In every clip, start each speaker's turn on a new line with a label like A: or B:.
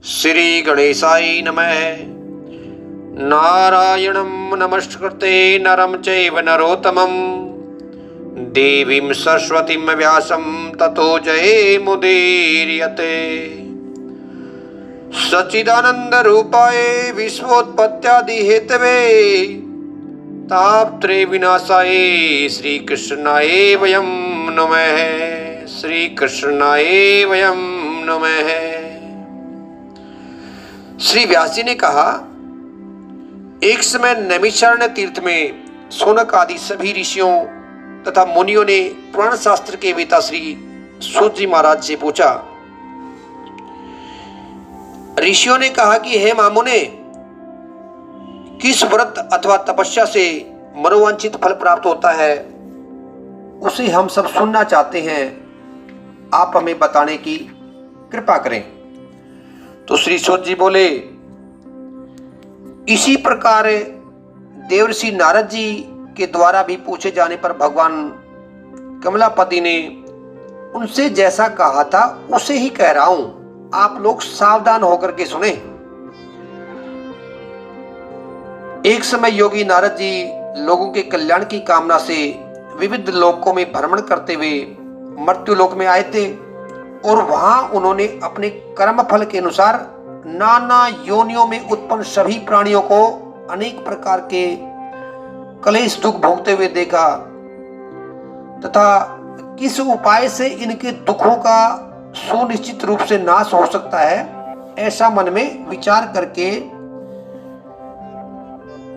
A: श्री गणेशाय नमः। नारायणं नमस्कृते नरं चैव नरोत्तमं देवीं सरस्वतीं व्यासं ततो जयमुदीरयते। सच्चिदानन्दरूपाय विश्वोत्पत्त्यादिहेतवे तापत्रय विनाशाय श्रीकृष्णाय वयं नमः। श्रीकृष्णाय वयं नमः। श्री व्यास जी ने कहा, एक समय नैमिषारण्य तीर्थ में शौनक आदि सभी ऋषियों तथा मुनियों ने पुराण शास्त्र के वेता श्री सूत जी महाराज से पूछा। ऋषियों ने कहा कि हे मामुने, किस व्रत अथवा तपस्या से मनोवांछित फल प्राप्त होता है, उसे हम सब सुनना चाहते हैं, आप हमें बताने की कृपा करें। तो श्री सूत जी बोले, इसी प्रकार देवर्षि नारद जी के द्वारा भी पूछे जाने पर भगवान कमलापति ने उनसे जैसा कहा था उसे ही कह रहा हूं, आप लोग सावधान होकर के सुने। एक समय योगी नारद जी लोगों के कल्याण की कामना से विविध लोकों में भ्रमण करते हुए मृत्यु लोक में आए थे और वहां उन्होंने अपने कर्म फल के अनुसार नाना योनियों में उत्पन्न सभी प्राणियों को अनेक प्रकार के क्लेश दुख भोगते हुए देखा तथा किस उपाय से इनके दुखों का सुनिश्चित रूप से नाश हो सकता है, ऐसा मन में विचार करके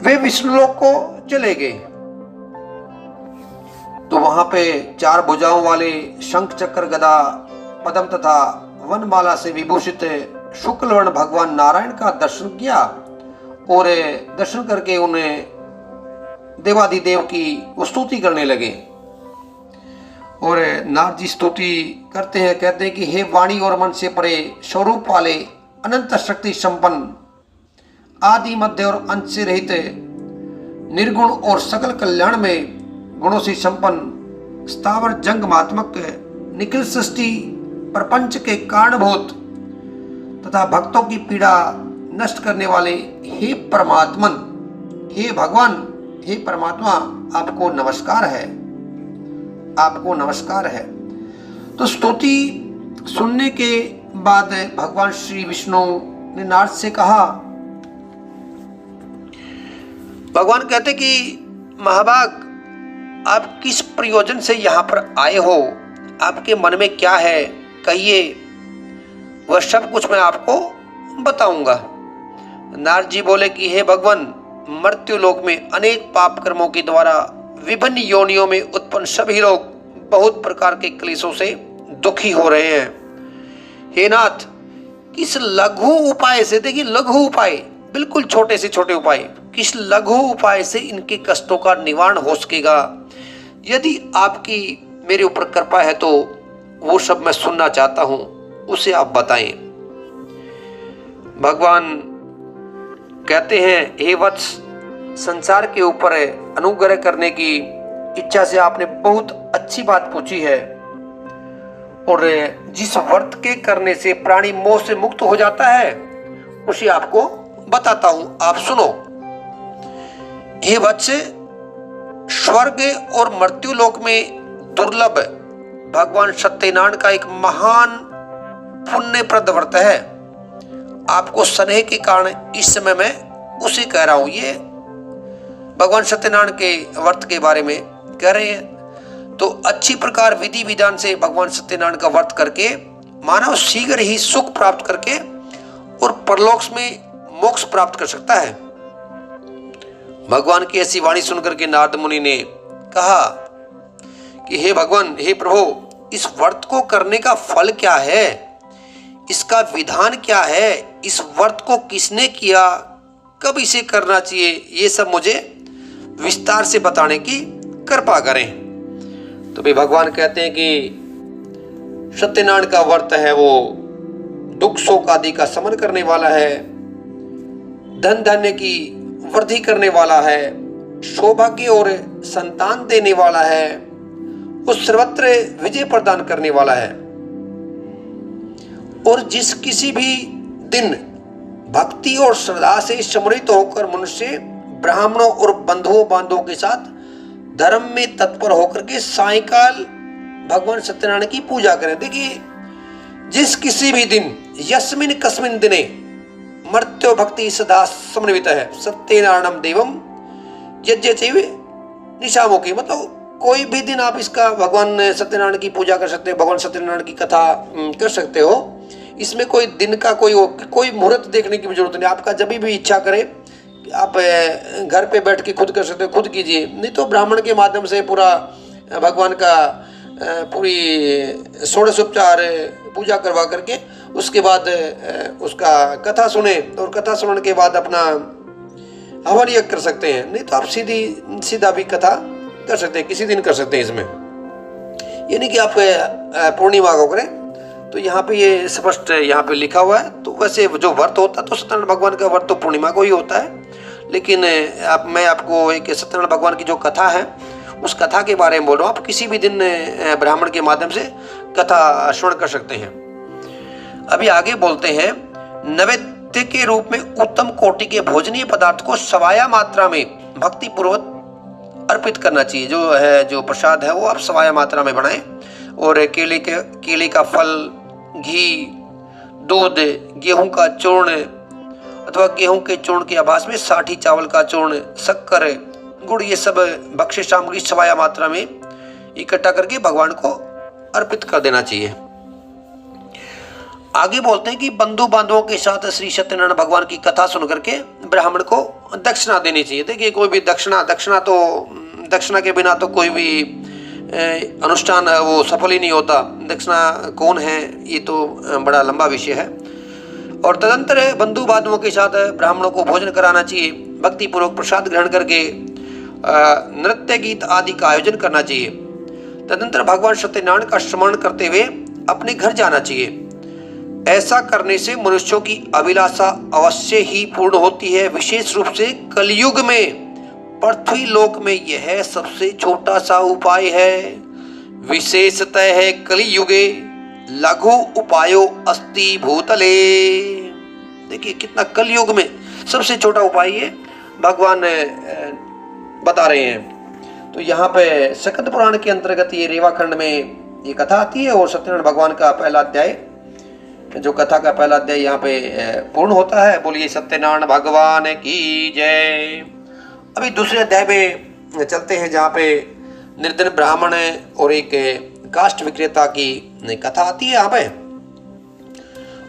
A: वे विष्णुलोक को चले गए। तो वहां पे चार भुजाओं वाले शंख चक्र गदा पद्म तथा वनमाला से विभूषित शुक्ल वर्ण भगवान नारायण का दर्शन किया और दर्शन करके उन्हें देवादिदेव की स्तुति करने लगे। और नारद जी स्तुति करते हैं, कहते हैं कि हे वाणी और मन से परे स्वरूप वाले अनंत शक्ति संपन्न आदि मध्य और अंत से रहित निर्गुण और सकल कल्याण में गुणों से संपन्न स्थावर जंगमात्मक निखिल सृष्टि प्रपंच के कारणभूत तथा भक्तों की पीड़ा नष्ट करने वाले हे परमात्मन, हे भगवान, हे परमात्मा, आपको नमस्कार है, आपको नमस्कार है। तो स्तुति सुनने के बाद भगवान श्री विष्णु ने नारद से कहा, भगवान कहते कि महाभाग, आप किस प्रयोजन से यहाँ पर आए हो, आपके मन में क्या है, कहिए, वह सब कुछ मैं आपको बताऊंगा। नारद जी बोले कि हे भगवान, मृत्यु लोक में अनेक पाप कर्मों के द्वारा विभिन्न योनियों में उत्पन्न सभी लोग बहुत प्रकार के क्लेशों से दुखी हो रहे हैं। हे नाथ, किस लघु उपाय से, देखिए लघु उपाय, बिल्कुल छोटे से छोटे उपाय, किस लघु उपाय से इनके कष्टों का निवारण हो सकेगा। यदि आपकी मेरे ऊपर कृपा है तो वो सब मैं सुनना चाहता हूं, उसे आप बताएं। भगवान कहते हैं, हे वत्स, संसार के ऊपर अनुग्रह करने की इच्छा से आपने बहुत अच्छी बात पूछी है और जिस व्रत के करने से प्राणी मोह से मुक्त हो जाता है उसे आपको बताता हूं, आप सुनो। हे वत्स, स्वर्ग और मृत्यु लोक में दुर्लभ भगवान सत्यनारायण का एक महान पुण्यप्रद व्रत है। आपको स्नेह के कारण इस समय मैं उसे कह रहा हूं। ये भगवान सत्यनारायण के व्रत के बारे में कह रहे हैं। तो अच्छी प्रकार विधि विधान से भगवान सत्यनारायण का व्रत करके मानव शीघ्र ही सुख प्राप्त करके और परलोक में मोक्ष प्राप्त कर सकता है। भगवान की ऐसी वाणी सुनकर के नारद मुनि ने कहा कि हे भगवान, हे प्रभु, इस व्रत को करने का फल क्या है, इसका विधान क्या है, इस व्रत को किसने किया, कब इसे करना चाहिए, ये सब मुझे विस्तार से बताने की कृपा करें। तो भी भगवान कहते हैं कि सत्यनारायण का व्रत है वो दुख शोक आदि का शमन करने वाला है, धन धान्य की वृद्धि करने वाला है, सौभाग्य और संतान देने वाला है, उस सर्वत्र विजय प्रदान करने वाला है। और जिस किसी भी दिन भक्ति और श्रद्धा से समृद्ध होकर मनुष्य ब्राह्मणों और बंधुओं बांधवों के साथ धर्म में तत्पर होकर के सायंकाल भगवान सत्यनारायण की पूजा करें। देखिए, जिस किसी भी दिन यस्मिन कस्मिन दिने मर्त्यो भक्ति सदा समन्वित है सत्यनारायणम देवम यज्ञ निशामुखी, मतलब कोई भी दिन आप इसका भगवान सत्यनारायण की पूजा कर सकते हो, भगवान सत्यनारायण की कथा कर सकते हो। इसमें कोई दिन का कोई मुहूर्त देखने की जरूरत नहीं। आपका जब भी इच्छा करे आप घर पे बैठ के खुद कर सकते हो, खुद कीजिए। नहीं तो ब्राह्मण के माध्यम से पूरा भगवान का पूरी षोडशोपचार पूजा करवा करके उसके बाद उसका कथा सुने और कथा सुनने के बाद अपना हवन यज्ञ कर सकते हैं। नहीं तो आप सीधा भी कथा कर सकते हैं, किसी दिन कर सकते हैं। इसमें ये नहीं कि आप पूर्णिमा को करें। तो यहाँ पे ये स्पष्ट यहाँ पे लिखा हुआ है। तो वैसे जो व्रत होता है तो सत्यनारायण भगवान का व्रत तो पूर्णिमा को ही होता है, लेकिन मैं आपको एक सत्यनारायण भगवान की जो कथा है उस कथा के बारे में बोल रहा हूँ। आप किसी भी दिन ब्राह्मण के माध्यम से कथा श्रवण कर सकते हैं। अभी आगे बोलते हैं, नैवेद्य के रूप में उत्तम कोटि के भोजनीय पदार्थ को सवाया मात्रा में भक्ति पूर्वक अर्पित करना चाहिए। जो प्रसाद है वो आप सवाया मात्रा में बनाएं और केले का फल, घी, दूध, गेहूं का चूर्ण अथवा गेहूं के चूर्ण के आभास में साठी चावल का चूर्ण, शक्कर, गुड़, ये सब भक्ष्य सामग्री सवाया मात्रा में इकट्ठा करके भगवान को अर्पित कर देना चाहिए। आगे बोलते हैं कि बंधु बांधवों के साथ श्री सत्यनारायण भगवान की कथा सुन करके ब्राह्मण को दक्षिणा देनी चाहिए। देखिए, कोई भी दक्षिणा के बिना तो कोई भी अनुष्ठान वो सफल ही नहीं होता। दक्षिणा कौन है ये तो बड़ा लंबा विषय है। और तदंतर बंधु बांधवों के साथ ब्राह्मणों को भोजन कराना चाहिए। भक्ति पूर्वक प्रसाद ग्रहण करके नृत्य गीत आदि का आयोजन करना चाहिए। तदंतर भगवान सत्यनारायण का स्मरण करते हुए अपने घर जाना चाहिए। ऐसा करने से मनुष्यों की अभिलाषा अवश्य ही पूर्ण होती है। विशेष रूप से कलयुग में पृथ्वी लोक में यह सबसे छोटा सा उपाय है। विशेषतः है कलियुगे लघु उपायो अस्ति भूतले। देखिए कितना कलयुग में सबसे छोटा उपाय ये भगवान बता रहे हैं। तो यहाँ पे सकंद पुराण के अंतर्गत ये रेवाखंड में ये कथा आती है और सत्यनारायण भगवान का पहला अध्याय, जो कथा का पहला अध्याय यहाँ पे पूर्ण होता है। बोलिए सत्यनारायण भगवान की जय। अभी दूसरे अध्याय में चलते हैं जहाँ पे निर्धन ब्राह्मण और एक काष्ठ विक्रेता की कथा आती है यहाँ पे।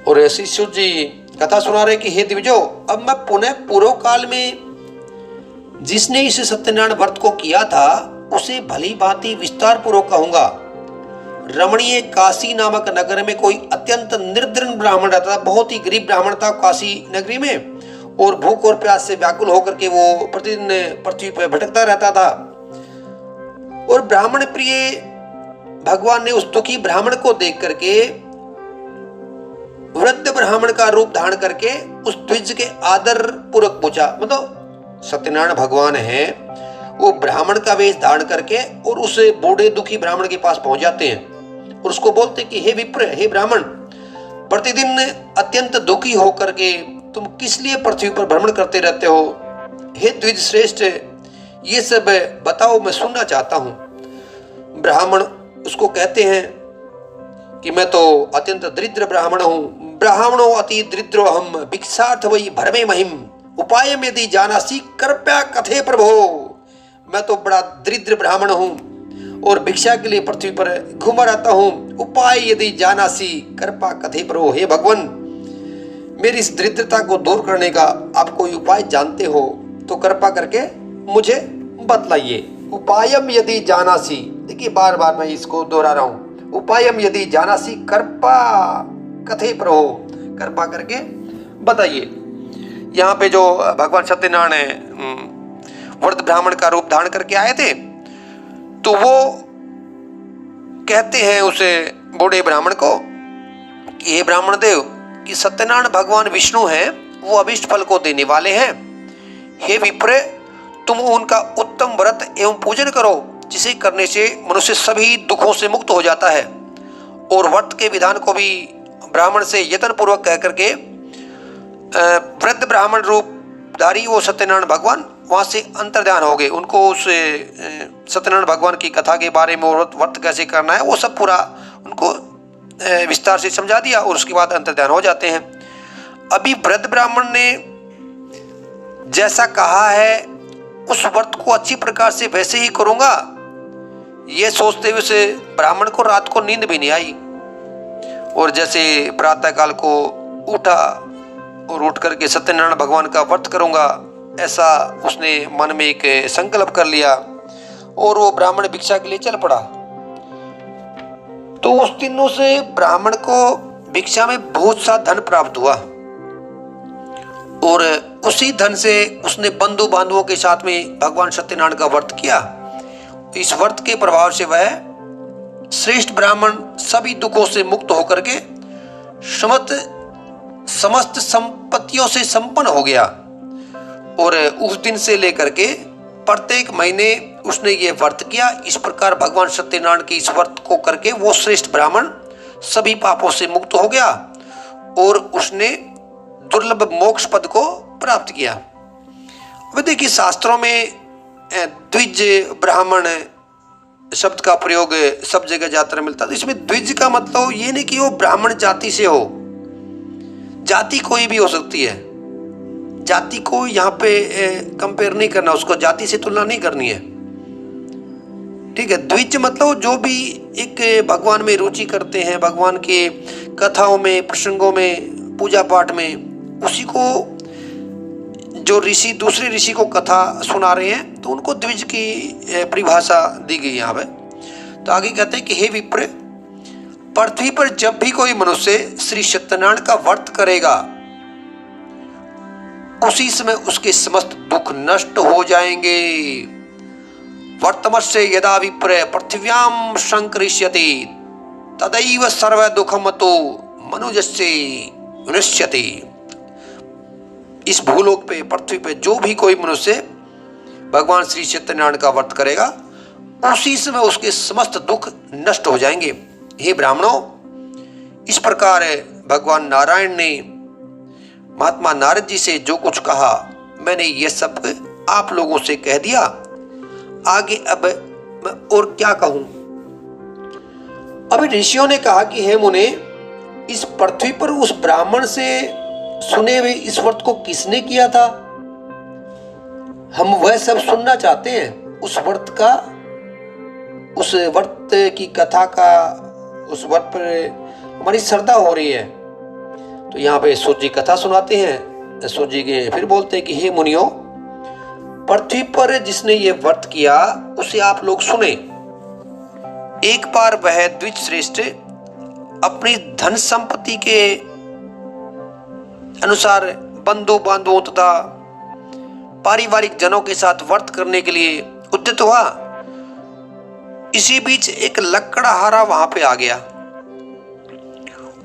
A: और श्री सूत जी कथा सुना रहे कि हे दिव्यो, अब मैं पुनः पूर्व काल में जिसने इस सत्यनारायण व्रत को किया था उसे भली भांति विस्तार पूर्वक कहूंगा। रमणीय काशी नामक नगर में कोई अत्यंत निर्धन ब्राह्मण रहता था। बहुत ही गरीब ब्राह्मण था काशी नगरी में और भूख और प्यास से व्याकुल होकर के वो प्रतिदिन पृथ्वी पर भटकता रहता था। और ब्राह्मण प्रिय भगवान ने उस दुखी ब्राह्मण को देख करके वृद्ध ब्राह्मण का रूप धारण करके उस द्विज के आदर पूर्वक पूछा। मतलब सत्यनारायण भगवान है, वो ब्राह्मण का वेश धारण करके और उस बूढ़े दुखी ब्राह्मण के पास पहुंच जाते हैं और उसको बोलते कि हे विप्र, हे ब्राह्मण, प्रतिदिन अत्यंत दुखी होकर के तुम किस लिए पृथ्वी पर भ्रमण करते रहते हो? हे द्विज श्रेष्ठ, ये सब बताओ, मैं सुनना चाहता हूं। ब्राह्मण उसको कहते हैं कि मैं तो अत्यंत दरिद्र ब्राह्मण हूं। ब्राह्मणों अति दरिद्रो हम भिक्षार्थ वही भरमे महिम उपायम यदि जानासी कृपया कथे प्रभो। मैं तो बड़ा दरिद्र ब्राह्मण हूं और भिक्षा के लिए पृथ्वी पर घूमा रहता हूं। उपाय यदि जानासी कृपा कथे प्रभो। हे भगवान, मेरी इस दरिद्रता को दूर करने का आप कोई उपाय जानते हो तो कृपा करके मुझे बतलाइए। उपायम यदि जानासी, देखिए बार बार मैं इसको दोहरा रहा हूं। उपायम यदि जानासी कृपा कथे प्रभो, कृपा करके बताइए। यहाँ पे जो भगवान सत्यनारायण वृद्ध ब्राह्मण का रूप धारण करके आए थे तो वो कहते हैं उसे बूढ़े ब्राह्मण को कि हे ब्राह्मण देव, कि सत्यनारायण भगवान विष्णु हैं, वो अभिष्ट फल को देने वाले हैं। हे विप्र, तुम उनका उत्तम व्रत एवं पूजन करो, जिसे करने से मनुष्य सभी दुखों से मुक्त हो जाता है। और व्रत के विधान को भी ब्राह्मण से यत्न पूर्वक कह करके वृद्ध ब्राह्मण रूपधारी वो सत्यनारायण भगवान वहाँ से अंतर्ध्यान हो गए। उनको उस सत्यनारायण भगवान की कथा के बारे में और व्रत कैसे करना है वो सब पूरा उनको विस्तार से समझा दिया और उसके बाद अंतर्ध्यान हो जाते हैं। अभी वृद्ध ब्राह्मण ने जैसा कहा है उस व्रत को अच्छी प्रकार से वैसे ही करूँगा, ये सोचते हुए से ब्राह्मण को रात को नींद भी नहीं आई। और जैसे प्रातःकाल को उठा और उठ करके सत्यनारायण भगवान का व्रत करूँगा, ऐसा उसने मन में एक संकल्प कर लिया और वो ब्राह्मण भिक्षा के लिए चल पड़ा। तो उस दिनों से ब्राह्मण को भिक्षा में बहुत सा धन प्राप्त हुआ और उसी धन से उसने बंधु बांधवों के साथ में भगवान सत्यनारायण का व्रत किया। इस व्रत के प्रभाव से वह श्रेष्ठ ब्राह्मण सभी दुखों से मुक्त होकर के समस्त संपत्तियों से संपन्न हो गया। और उस दिन से लेकर के प्रत्येक महीने उसने ये व्रत किया। इस प्रकार भगवान सत्यनारायण के इस व्रत को करके वो श्रेष्ठ ब्राह्मण सभी पापों से मुक्त हो गया और उसने दुर्लभ मोक्ष पद को प्राप्त किया। अब देखिए शास्त्रों में द्विज ब्राह्मण शब्द का प्रयोग सब जगह ज्यादातर मिलता है। तो इसमें द्विज का मतलब ये नहीं कि वो ब्राह्मण जाति से हो, जाति कोई भी हो सकती है, जाति को यहाँ पे कंपेयर नहीं करना, उसको जाति से तुलना नहीं करनी है, ठीक है। द्विज मतलब जो भी एक भगवान में रुचि करते हैं, भगवान के कथाओं में, प्रसंगों में, पूजा पाठ में, उसी को जो ऋषि दूसरे ऋषि को कथा सुना रहे हैं तो उनको द्विज की परिभाषा दी गई यहाँ पे। तो आगे कहते हैं कि हे विप्र, पृथ्वी पर जब भी कोई मनुष्य श्री सत्यनारायण का व्रत करेगा उसी समय उसके समस्त दुख नष्ट हो जाएंगे। वर्तमस्य यदा विप्र पृथिव्याम संकरिष्यति तदैव सर्व दुखमतो मनुजस्य विनश्यति। इस भूलोक पे, पृथ्वी पे जो भी कोई मनुष्य भगवान श्री सत्यनारायण का व्रत करेगा उसी समय उसके समस्त दुख नष्ट हो जाएंगे। हे ब्राह्मणों, इस प्रकार भगवान नारायण ने महात्मा नारद जी से जो कुछ कहा मैंने ये सब आप लोगों से कह दिया। आगे अब मैं और क्या कहूं। अभी ऋषियों ने कहा कि हे मुने, इस पृथ्वी पर उस ब्राह्मण से सुने हुए इस व्रत को किसने किया था, हम वह सब सुनना चाहते हैं। उस व्रत का, उस व्रत की कथा का, उस व्रत पर हमारी श्रद्धा हो रही है। तो यहाँ पे सूत जी कथा सुनाते हैं। सूत जी के फिर बोलते हैं कि हे मुनियों, पृथ्वी पर जिसने ये व्रत किया उसे आप लोग सुने। एक बार वह द्विज श्रेष्ठ अपनी धन संपत्ति के अनुसार बंधु बांधवों तथा पारिवारिक जनों के साथ व्रत करने के लिए उद्यत हुआ। इसी बीच एक लकड़हारा वहां पे आ गया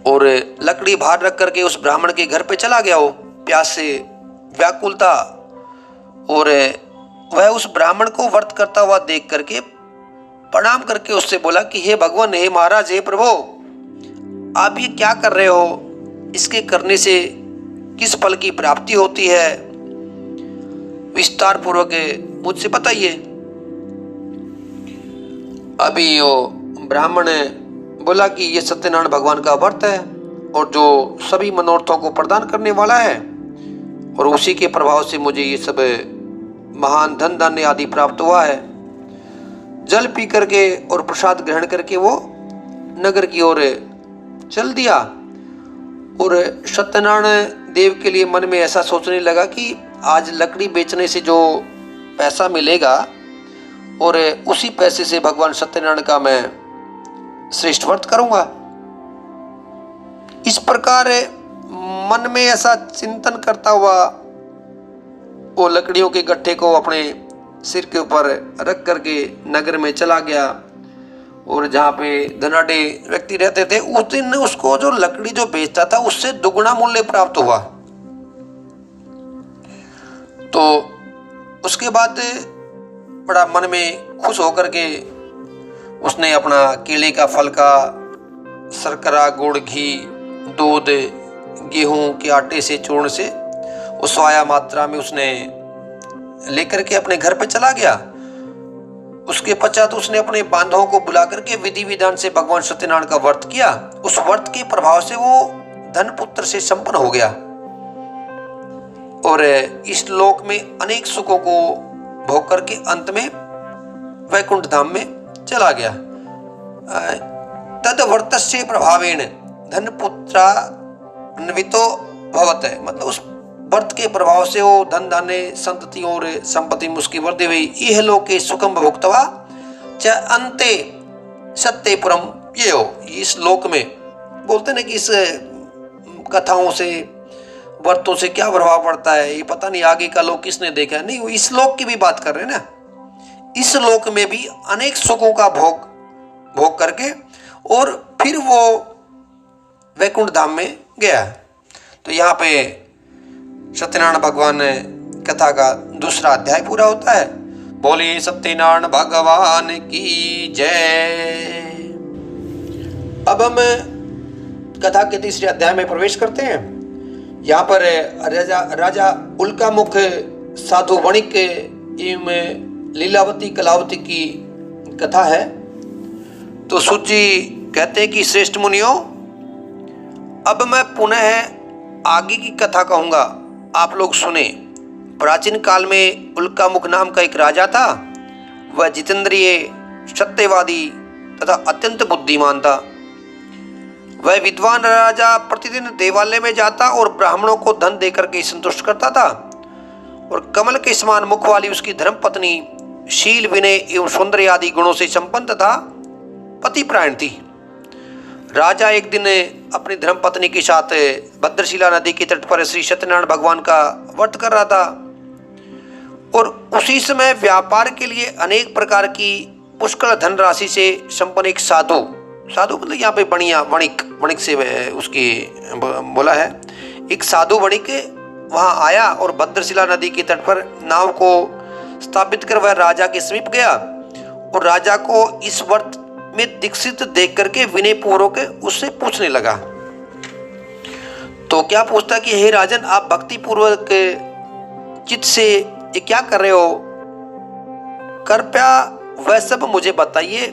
A: और लकड़ी बाहर रख करके उस ब्राह्मण के घर पे चला गया। वो प्यास से व्याकुल था और वह उस ब्राह्मण को व्रत करता हुआ देख करके प्रणाम करके उससे बोला कि हे भगवान, हे महाराज, हे प्रभु, आप ये क्या कर रहे हो, इसके करने से किस फल की प्राप्ति होती है, विस्तार पूर्वक मुझसे बताइए। अभी वो ब्राह्मण बोला कि ये सत्यनारायण भगवान का व्रत है और जो सभी मनोरथों को प्रदान करने वाला है और उसी के प्रभाव से मुझे ये सब महान धन धान्य आदि प्राप्त हुआ है। जल पी करके और प्रसाद ग्रहण करके वो नगर की ओर चल दिया और सत्यनारायण देव के लिए मन में ऐसा सोचने लगा कि आज लकड़ी बेचने से जो पैसा मिलेगा और उसी पैसे से भगवान सत्यनारायण का मैं श्रेष्ठ व्रत करूंगा। इस प्रकार मन में ऐसा चिंतन करता हुआ वो लकड़ियों के गट्ठे को अपने सिर के ऊपर रख करके नगर में चला गया और जहाँ पे धनाढ्य व्यक्ति रहते थे उस दिन उसको जो लकड़ी जो बेचता था उससे दुगुना मूल्य प्राप्त हुआ। तो उसके बाद बड़ा मन में खुश होकर के उसने अपना केले का फल का शर्करा, गुड़, घी, दूध गेहूं के आटे से, चूर्ण से उस स्वाया मात्रा में उसने लेकर के अपने घर पे चला गया। उसके पश्चात उसने अपने बांधवों को बुला करके विधि विधान से भगवान सत्यनारायण का व्रत किया। उस व्रत के प्रभाव से वो धन पुत्र से संपन्न हो गया और इस लोक में अनेक सुखों को भोग करके अंत में वैकुंठ धाम में चला गया। तद व्रतस्य प्रभावेण धन पुत्रान्वितो भवत, मतलब उस व्रत के प्रभाव से वो धन धान्य संतति और संपत्ति में उसकी वृद्धि हुई। यह लोके सुखम भुक्त्वा च अन्ते सत्यपुरम ये हो। इस लोक में बोलते ना कि इस कथाओं से, व्रतों से क्या प्रभाव पड़ता है, ये पता नहीं आगे का लोक किसने देखा है। नहीं, वो इस लोक की भी बात कर रहे हैं ना। इस लोक में भी अनेक सुखों का भोग करके और फिर वो वैकुंठ धाम में गया। तो यहाँ पे सत्यनारायण भगवान कथा का दूसरा अध्याय पूरा होता है। बोलिए सत्यनारायण भगवान की जय। अब हम कथा के तीसरे अध्याय में प्रवेश करते हैं। यहाँ पर राजा उल्कामुख साधु वणिक एवं लीलावती कलावती की कथा है। तो सूत जी कहते हैं कि श्रेष्ठ मुनियों, अब मैं पुनः आगे की कथा कहूँगा, आप लोग सुने। प्राचीन काल में उल्कामुख नाम का एक राजा था। वह जितेंद्रिय, सत्यवादी तथा अत्यंत बुद्धिमान था। वह विद्वान राजा प्रतिदिन देवालय में जाता और ब्राह्मणों को धन देकर के संतुष्ट करता था। और कमल के समान मुख वाली उसकी धर्मपत्नी शील, विनय एवं सौंदर्य आदि गुणों से संपन्न तथा पतिपरायण थी। राजा एक दिन अपनी धर्मपत्नी के साथ भद्रशिला नदी के तट पर श्री सत्यनारायण भगवान का व्रत कर रहा था और उसी समय व्यापार के लिए अनेक प्रकार की पुष्कल धनराशि से संपन्न एक साधु मतलब यहाँ पे वणिक से उसकी बोला है, एक साधु वणिक वहाँ आया और भद्रशिला नदी के तट पर नाव को स्थापित कर वह राजा के समीप गया और राजा को इस व्रत में दीक्षित देख करके विनय पूर्वक उससे पूछने लगा। तो क्या पूछता कि हे राजन, आप भक्ति पूर्वक चित्त से ये क्या कर रहे हो, कृपया वह सब मुझे बताइए,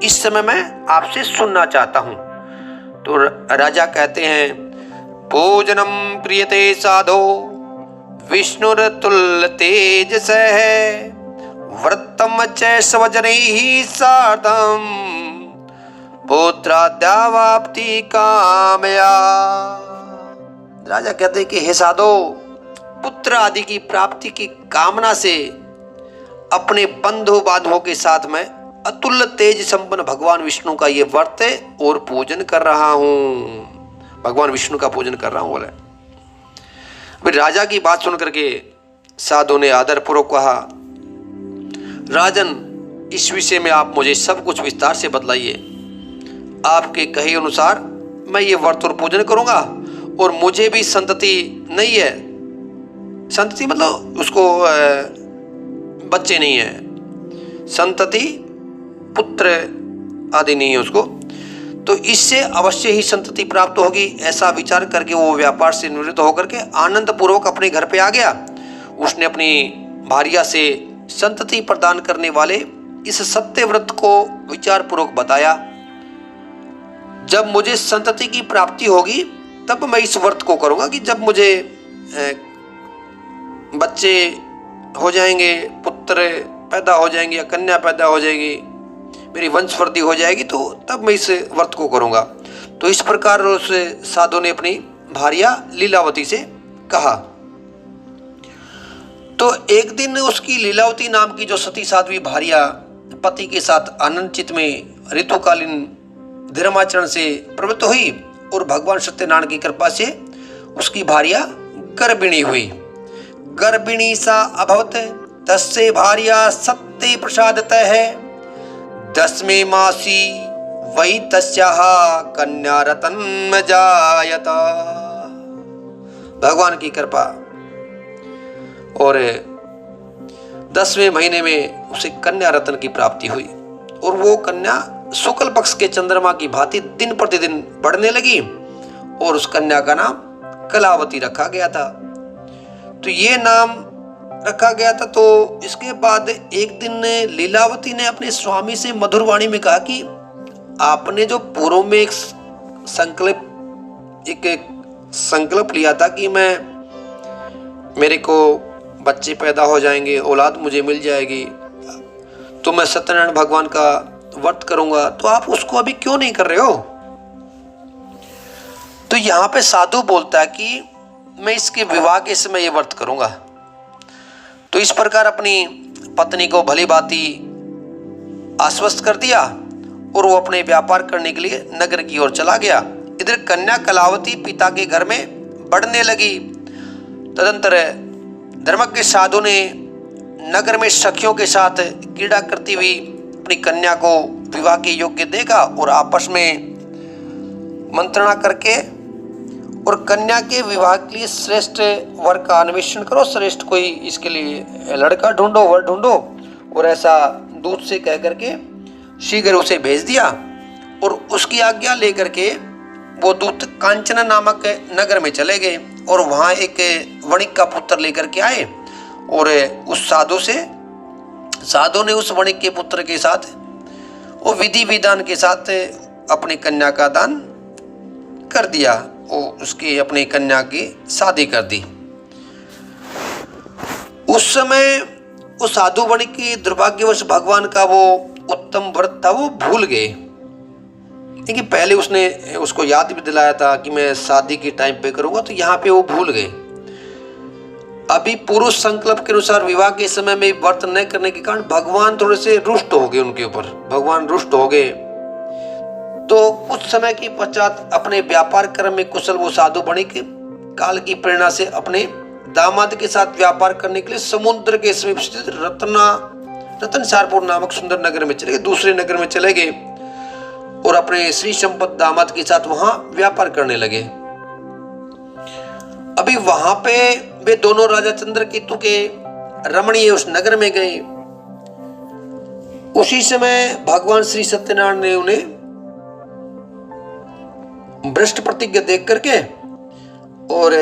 A: इस समय मैं आपसे सुनना चाहता हूं। तो राजा कहते हैं, पूजनम प्रियते साधो विष्णुरतुल्य तेजसः व्रतम च स्वजनैः सार्धम पुत्राद्यावाप्ति कामया। राजा कहते हैं कि हे साधो, पुत्र आदि की प्राप्ति की कामना से अपने बंधु बांधवों के साथ मैं अतुल्य तेज संपन्न भगवान विष्णु का ये व्रत और पूजन कर रहा हूं। भगवान विष्णु का पूजन कर रहा हूं बोले। फिर राजा की बात सुन करके साधु ने आदर पूर्वक कहा, राजन, इस विषय में आप मुझे सब कुछ विस्तार से बतलाइए। आपके कहे अनुसार मैं ये व्रत और पूजन करूंगा और मुझे भी संतति नहीं है। संतति मतलब उसको बच्चे नहीं है, संतति पुत्र आदि नहीं है उसको, तो इससे अवश्य ही संतति प्राप्त होगी। ऐसा विचार करके वो व्यापार से निवृत्त होकर के आनंद पूर्वक अपने घर पे आ गया। उसने अपनी भार्या से संतति प्रदान करने वाले इस सत्य व्रत को विचार पूर्वक बताया। जब मुझे संतति की प्राप्ति होगी तब मैं इस व्रत को करूंगा कि जब मुझे बच्चे हो जाएंगे, पुत्र पैदा हो जाएंगे या कन्या पैदा हो जाएगी, मेरी वंशवृद्धि हो जाएगी, तो तब मैं इस व्रत को करूंगा। तो इस प्रकार उस साधु ने अपनी भार्या लीलावती से कहा। तो एक दिन उसकी लीलावती नाम की जो सती साध्वी भार्या पति के साथ आनंद चित्त में ऋतुकालीन धर्माचरण से प्रवृत्त हुई और भगवान सत्यनारायण की कृपा से उसकी भार्या गर्भिणी हुई। गर्भिणी सा अभवत तस्य भार्या सत्य प्रसादतः है 10वें मासी वही तस्याः कन्या रतन जायत। भगवान की कृपा और 10वें महीने में उसे कन्या रत्न की प्राप्ति हुई और वो कन्या शुक्ल पक्ष के चंद्रमा की भांति दिन प्रतिदिन बढ़ने लगी और उस कन्या का नाम कलावती रखा गया था। तो ये नाम रखा गया था। तो इसके बाद एक दिन लीलावती ने अपने स्वामी से मधुर वाणी में कहा कि आपने जो पूर्व में एक संकल्प लिया था कि मेरे को बच्चे पैदा हो जाएंगे, औलाद मुझे मिल जाएगी, तो मैं सत्यनारायण भगवान का व्रत करूंगा, तो आप उसको अभी क्यों नहीं कर रहे हो? तो यहाँ पे साधु बोलता है कि मैं इसके विवाह के समय ये व्रत करूंगा। तो इस प्रकार अपनी पत्नी को भली भांति आश्वस्त कर दिया और वो अपने व्यापार करने के लिए नगर की ओर चला गया। इधर कन्या कलावती पिता के घर में बढ़ने लगी। तदंतर धर्मज्ञ साधु ने नगर में सखियों के साथ क्रीड़ा करती हुई अपनी कन्या को विवाह के योग्य देखा और आपस में मंत्रणा करके और कन्या के विवाह के लिए श्रेष्ठ वर का अन्वेषण करो, श्रेष्ठ कोई इसके लिए लड़का ढूंढो, वर ढूंढो, और ऐसा दूत से कह करके शीघ्र उसे भेज दिया। और उसकी आज्ञा लेकर के वो दूत कांचन नामक नगर में चले गए और वहाँ एक वणिक का पुत्र लेकर के आए और उस साधु ने उस वणिक के पुत्र के साथ वो विधि विधान के साथ अपनी कन्या का दान कर दिया और उसकी अपनी कन्या की शादी कर दी। उस समय उस साधु वणिक की दुर्भाग्यवश भगवान का वो उत्तम व्रत था वो भूल गए। क्योंकि पहले उसने उसको याद भी दिलाया था कि मैं शादी के टाइम पे करूंगा, तो यहाँ पे वो भूल गए। अभी पुरुष संकल्प के अनुसार विवाह के समय में व्रत न करने के कारण भगवान थोड़े से रुष्ट हो गए उनके ऊपर, भगवान रुष्ट हो गए। तो कुछ समय के पश्चात अपने व्यापार क्रम में कुशल वो साधु वणिक काल की प्रेरणा से अपने दामाद के साथ व्यापार करने के लिए समुद्र के समीप स्थित रतनसारपुर नामक सुंदर नगर में चले गए, दूसरे नगर में चले गए और अपने श्री संपत दामाद के साथ वहां व्यापार करने लगे। अभी वहां पे वे दोनों राजा चंद्रकेतु के रमणीय उस नगर में गए। उसी समय भगवान श्री सत्यनारायण ने उन्हें भ्रष्ट प्रतिज्ञा देख करके और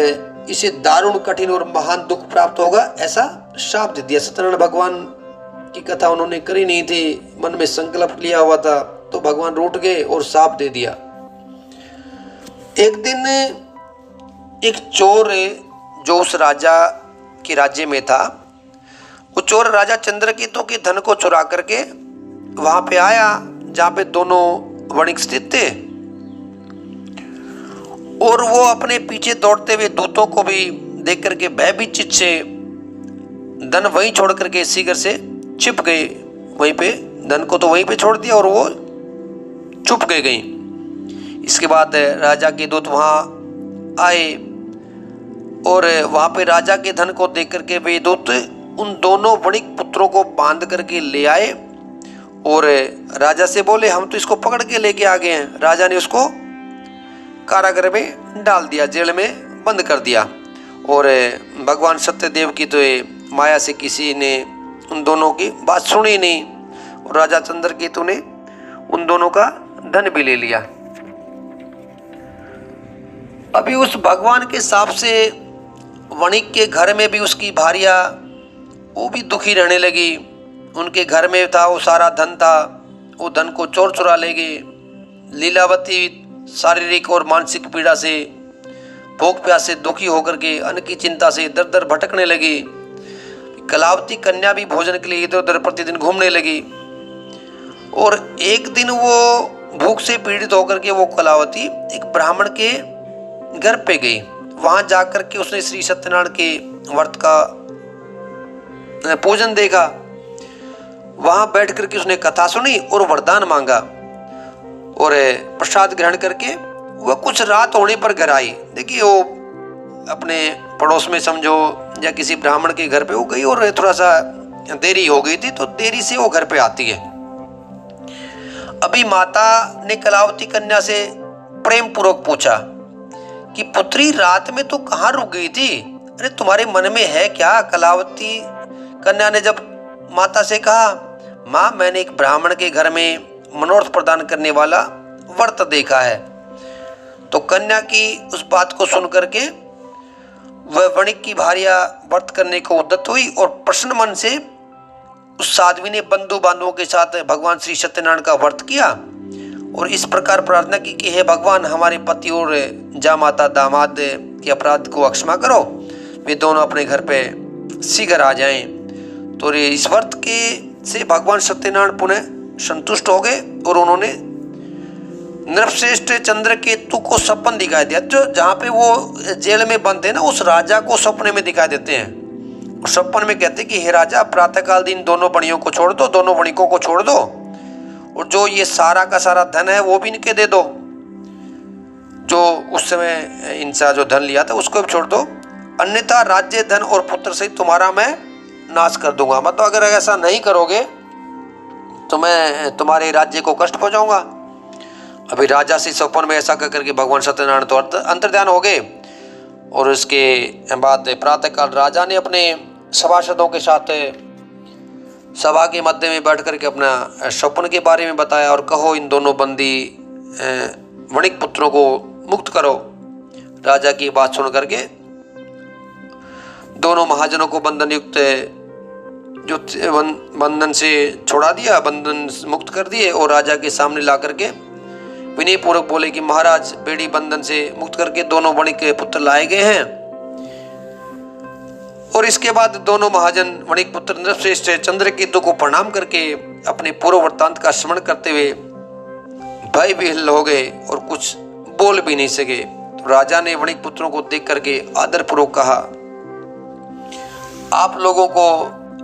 A: इसे दारुण कठिन और महान दुख प्राप्त होगा ऐसा शाप दे दिया। सत्यनारायण भगवान की कथा उन्होंने करी नहीं थी, मन में संकल्प लिया हुआ था, तो भगवान रूठ गए और शाप दे दिया। एक दिन एक चोर जो उस राजा के राज्य में था, वो चोर राजा चंद्रकेतु के धन को चुरा करके वहां पे आया जहां पे दोनों वणिक स्थित थे और वो अपने पीछे दौड़ते हुए दूतों को भी देख करके भयभीत चित्त से धन वहीं छोड़ करके शीघ्र से छिप गए। वहीं पे धन को तो वहीं पे छोड़ दिया और वो छुप गई। इसके बाद राजा के दूत वहां आए और वहां पे राजा के धन को देख करके वे दूत उन दोनों वणिक पुत्रों को बांध करके ले आए और राजा से बोले हम तो इसको पकड़ के लेके आ गए हैं। राजा ने उसको कारागार में डाल दिया, जेल में बंद कर दिया। और भगवान सत्यदेव की तो माया से किसी ने उन दोनों की बात सुनी नहीं और राजा चंद्रकेतु ने उन दोनों का धन भी ले लिया। अभी उस भगवान के शाप से वणिक के घर में भी उसकी भार्या वो भी दुखी रहने लगी। उनके घर में था वो सारा धन था, वो धन को चोर चुरा ले गए। लीलावती शारीरिक और मानसिक पीड़ा से भूख प्यास से दुखी होकर के अन्न की चिंता से दर दर भटकने लगी। कलावती कन्या भी भोजन के लिए इधर उधर प्रतिदिन घूमने लगी और एक दिन वो भूख से पीड़ित होकर के वो कलावती एक ब्राह्मण के घर पे गई। वहां जाकर के उसने श्री सत्यनारायण के व्रत का पूजन देखा। वहां बैठ करके उसने कथा सुनी और वरदान मांगा और प्रसाद ग्रहण करके वह कुछ रात होने पर घर आई। देखिए वो अपने पड़ोस में समझो या किसी ब्राह्मण के घर पे वो गई और थोड़ा सा देरी हो गई थी, तो देरी से वो घर पे आती है। अभी माता ने कलावती कन्या से प्रेम पूर्वक पूछा कि पुत्री रात में तो कहाँ रुक गई थी, अरे तुम्हारे मन में है क्या? कलावती कन्या ने जब माता से कहा माँ मैंने एक ब्राह्मण के घर में मनोरथ प्रदान करने वाला व्रत देखा है, तो कन्या की उस बात को सुन करके वणिक की भार्या व्रत करने को उद्यत हुई और प्रसन्न मन से उस साध्वी ने बंधु बांधवों के साथ भगवान श्री सत्यनारायण का व्रत किया और इस प्रकार प्रार्थना की कि हे भगवान, हमारे पति और जामाता दामाद के अपराध को क्षमा करो, वे दोनों अपने घर पे शीघ्र आ जाएं। तो इस व्रत के से भगवान सत्यनारायण पुनः संतुष्ट हो गए और उन्होंने नृपश्रेष्ठ चंद्रकेतु को सपन दिखाई दिया। जो जहाँ पे वो जेल में बंद थे ना, उस राजा को सपने में दिखाई देते हैं और सपन में कहते कि हे राजा, प्रातःकाल दिन दोनों बणियों को छोड़ दो, दोनों वणिकों को छोड़ दो और जो ये सारा का सारा धन है वो भी इनके दे दो, जो उस समय इनसा जो धन लिया था उसको भी छोड़ दो, अन्यथा राज्य धन और पुत्र सहित तुम्हारा मैं नाश कर दूंगा। मतलब अगर ऐसा नहीं करोगे तो मैं तुम्हारे राज्य को कष्ट पहुंचाऊंगा। अभी राजा से सपन में ऐसा करके भगवान सत्यनारायण तो अंतर्ध्यान हो गए और उसके बाद प्रातःकाल राजा ने अपने सभासदों के साथ सभा के मध्य में बैठ करके अपना स्वप्न के बारे में बताया और कहो इन दोनों बंदी वणिक पुत्रों को मुक्त करो। राजा की बात सुन करके दोनों महाजनों को बंधन युक्त जो बंधन से छोड़ा दिया, बंधन मुक्त कर दिए और राजा के सामने ला करके विनय पूर्वक बोले कि महाराज, बेड़ी बंधन से मुक्त करके दोनों वणिक पुत्र लाए गए हैं। और इसके बाद दोनों महाजन वणिक पुत्र नृपश्रेष्ठ चंद्रकेतु को प्रणाम करके अपने पूर्व वृत्तांत का स्मरण करते हुए भय विह्वल हो गए और कुछ बोल भी नहीं सके। तो राजा ने वणिक पुत्रों को देख करके आदरपूर्वक कहा, आप लोगों को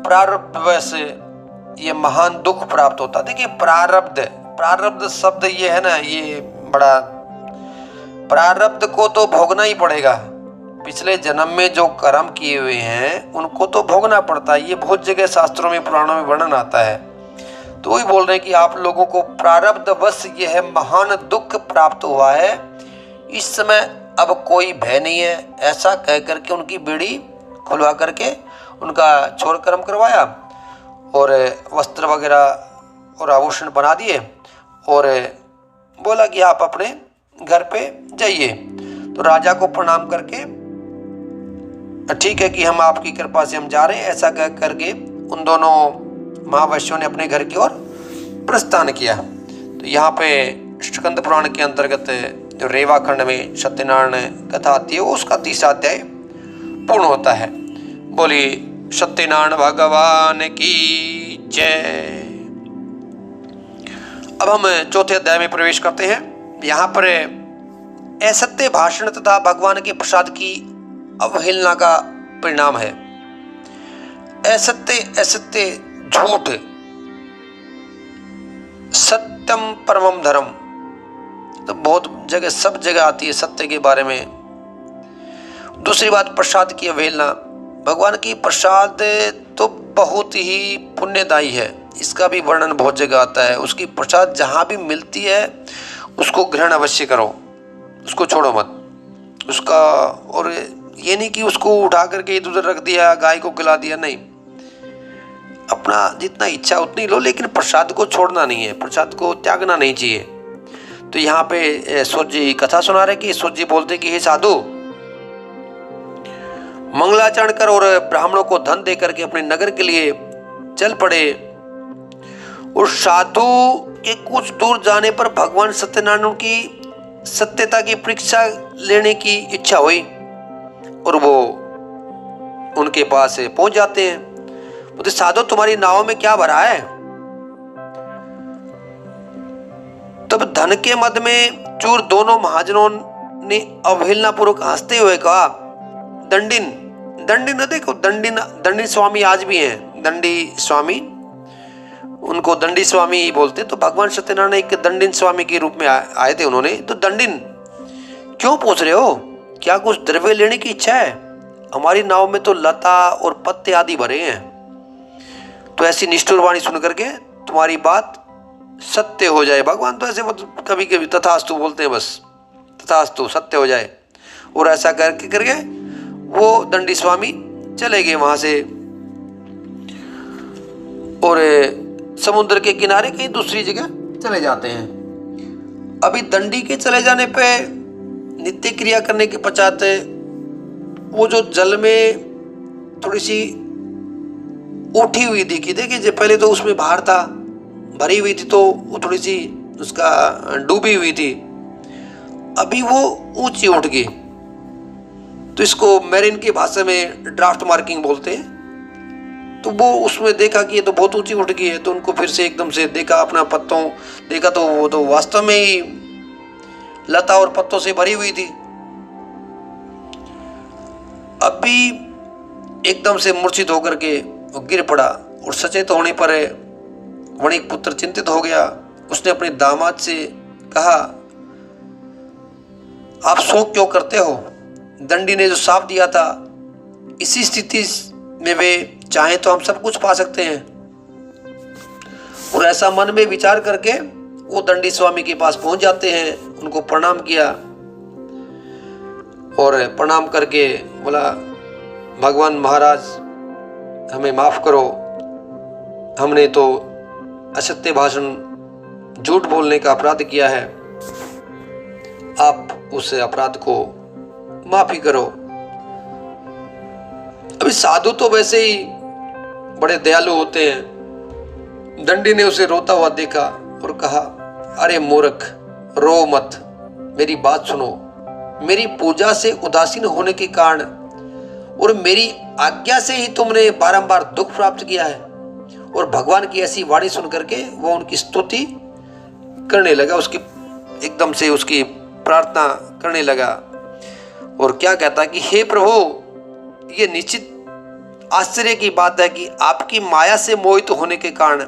A: प्रारब्ध से ये महान दुख प्राप्त होता। देखिए प्रारब्ध शब्द ये है ना, ये बड़ा, प्रारब्ध को तो भोगना ही पड़ेगा। पिछले जन्म में जो कर्म किए हुए हैं उनको तो भोगना पड़ता है। ये बहुत जगह शास्त्रों में पुराणों में वर्णन आता है। तो वही बोल रहे हैं कि आप लोगों को प्रारब्धवश यह महान दुख प्राप्त हुआ है, इस समय अब कोई भय नहीं है। ऐसा कह करके उनकी बेड़ी खुलवा करके उनका छोर कर्म करवाया और वस्त्र वगैरह और आभूषण बना दिए और बोला कि आप अपने घर पे जाइए। तो राजा को प्रणाम करके ठीक है कि हम आपकी कृपा से हम जा रहे हैं, ऐसा कह करके उन दोनों महावैश्यों ने अपने घर की ओर प्रस्थान किया। तो यहाँ पे स्कंद पुराण के अंतर्गत जो रेवा खंड में सत्यनारायण कथा आती है उसका 30वां अध्याय पूर्ण होता है। बोली सत्यनारायण भगवान की जय। अब हम 4थे अध्याय में प्रवेश करते हैं। यहाँ पर असत्य भाषण तथा भगवान के प्रसाद की अवहेलना का परिणाम है। असत्य झूठ, सत्यम परमम धर्म, तो बहुत जगह सब जगह आती है सत्य के बारे में। दूसरी बात प्रसाद की अवहेलना। भगवान की प्रसाद तो बहुत ही पुण्यदायी है, इसका भी वर्णन बहुत जगह आता है। उसकी प्रसाद जहाँ भी मिलती है उसको ग्रहण अवश्य करो, उसको छोड़ो मत उसका। और ये नहीं कि उसको उठा करके इधर उधर रख दिया, गाय को खिला दिया, नहीं, अपना जितना इच्छा उतनी लो, लेकिन प्रसाद को छोड़ना नहीं है, प्रसाद को त्यागना नहीं चाहिए। तो यहाँ पे सूर्य जी कथा सुना रहे कि सूर्य जी बोलते कि हे साधु, मंगलाचरण कर और ब्राह्मणों को धन दे करके अपने नगर के लिए चल पड़े। और साधु के कुछ दूर जाने पर भगवान सत्यनारायण की सत्यता की परीक्षा लेने की इच्छा हुई और वो उनके पास पहुंच जाते हैं। बोलते साधु, तुम्हारी नाव में क्या भरा है? तब धन के मद में चूर दोनों महाजनों ने अवहेलना पूर्वक हंसते हुए कहा, दंडिन देखो, दंडिन स्वामी आज भी हैं, दंडी स्वामी, उनको दंडी स्वामी ही बोलते। तो भगवान सत्यनारायण एक दंडिन स्वामी के रूप में आए थे उन्होंने। तो दंडिन क्यों पूछ रहे हो, क्या कुछ द्रव्य लेने की इच्छा है? हमारी नाव में तो लता और पत्ते आदि भरे हैं। तो ऐसी निष्ठुर वाणी सुन करके तुम्हारी बात सत्य हो जाए। भगवान तो ऐसे कभी कभी तथास्तु बोलते हैं, बस तथास्तु सत्य हो जाए। और ऐसा करके वो दंडी स्वामी चले गए वहां से और समुद्र के किनारे कहीं दूसरी जगह चले जाते हैं। अभी दंडी के चले जाने पे नित्य क्रिया करने के पश्चात वो जो जल में थोड़ी सी उठी हुई दिखी। देखिए जब पहले तो उसमें बाहर था, भरी हुई थी, तो वो थोड़ी सी उसका डूबी हुई थी, अभी वो ऊंची उठ गई। तो इसको मैरीन की भाषा में ड्राफ्ट मार्किंग बोलते हैं। तो वो उसमें देखा कि ये तो बहुत ऊंची उठ गई है, तो उनको फिर से एकदम से देखा, अपना पत्तों देखा तो वो तो वास्तव में ही लता और पत्तों से भरी हुई थी। अभी एकदम से मूर्छित होकर के वो गिर पड़ा और सचेत होने पर वणिक पुत्र चिंतित हो गया। उसने अपने दामाद से कहा, आप शोक क्यों करते हो? दंडी ने जो शाप दिया था, इसी स्थिति में वे चाहे तो हम सब कुछ पा सकते हैं। और ऐसा मन में विचार करके वो दंडी स्वामी के पास पहुंच जाते हैं। उनको प्रणाम किया और प्रणाम करके बोला, भगवान महाराज हमें माफ करो, हमने तो असत्य भाषण झूठ बोलने का अपराध किया है, आप उस अपराध को माफी करो। अभी साधु तो वैसे ही बड़े दयालु होते हैं। दंडी ने उसे रोता हुआ देखा और कहा, अरे मूर्ख, रो मत, मेरी बात सुनो। मेरी पूजा से उदासीन होने के कारण और मेरी आज्ञा से ही तुमने बारंबार दुख प्राप्त किया है। और भगवान की ऐसी वाणी सुन करके वो उनकी स्तुति करने लगा, उसकी एकदम से उसकी प्रार्थना करने लगा। और क्या कहता कि हे प्रभु, ये निश्चित आश्चर्य की बात है कि आपकी माया से मोहित होने के कारण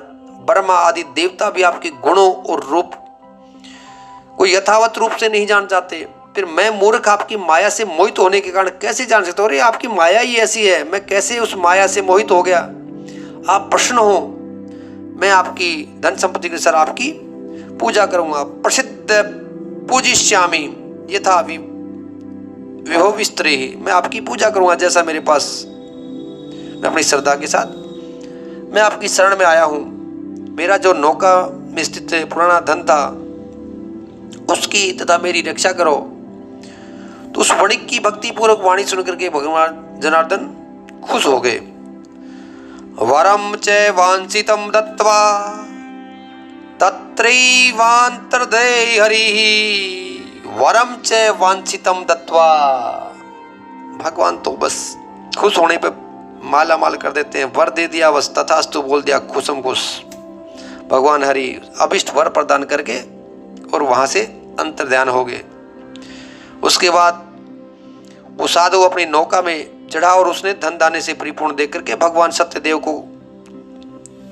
A: ब्रह्मा आदि देवता भी आपके गुणों और रूप को यथावत रूप से नहीं जान जाते। फिर मैं मूर्ख आपकी माया से मोहित होने के कारण कैसे जान सकता हूँ? अरे आपकी माया ही ऐसी है, मैं कैसे उस माया से मोहित हो गया? आप प्रसन्न हो, मैं आपकी धन संपत्ति के अनुसार आपकी पूजा करूंगा। प्रसिद्ध पूजिष्यामि यथा विभव स्त्री, मैं आपकी पूजा करूंगा जैसा मेरे पास, मैं अपनी श्रद्धा के साथ मैं आपकी शरण में आया हूं। मेरा जो नौका में स्थित पुराना धन था उसकी तथा मेरी रक्षा करो। तो उस वणिक की भक्ति पूर्वक वाणी सुनकर के भगवान जनार्दन खुश हो गए। वरम च वांछितम दत्वा तत्रैवांतर्धे हरिः, वरम च वांछितम दत्वा, भगवान तो बस खुश होने पे माला माल कर देते हैं। वर दे दिया, बस तथास्तु बोल दिया, खुशम खुश। भगवान हरि अभिष्ट वर प्रदान करके और वहां से अंतर्ध्यान हो गए। उसके बाद वो साधु अपनी नौका में चढ़ा और उसने धन दाने से परिपूर्ण देख करके भगवान सत्यदेव को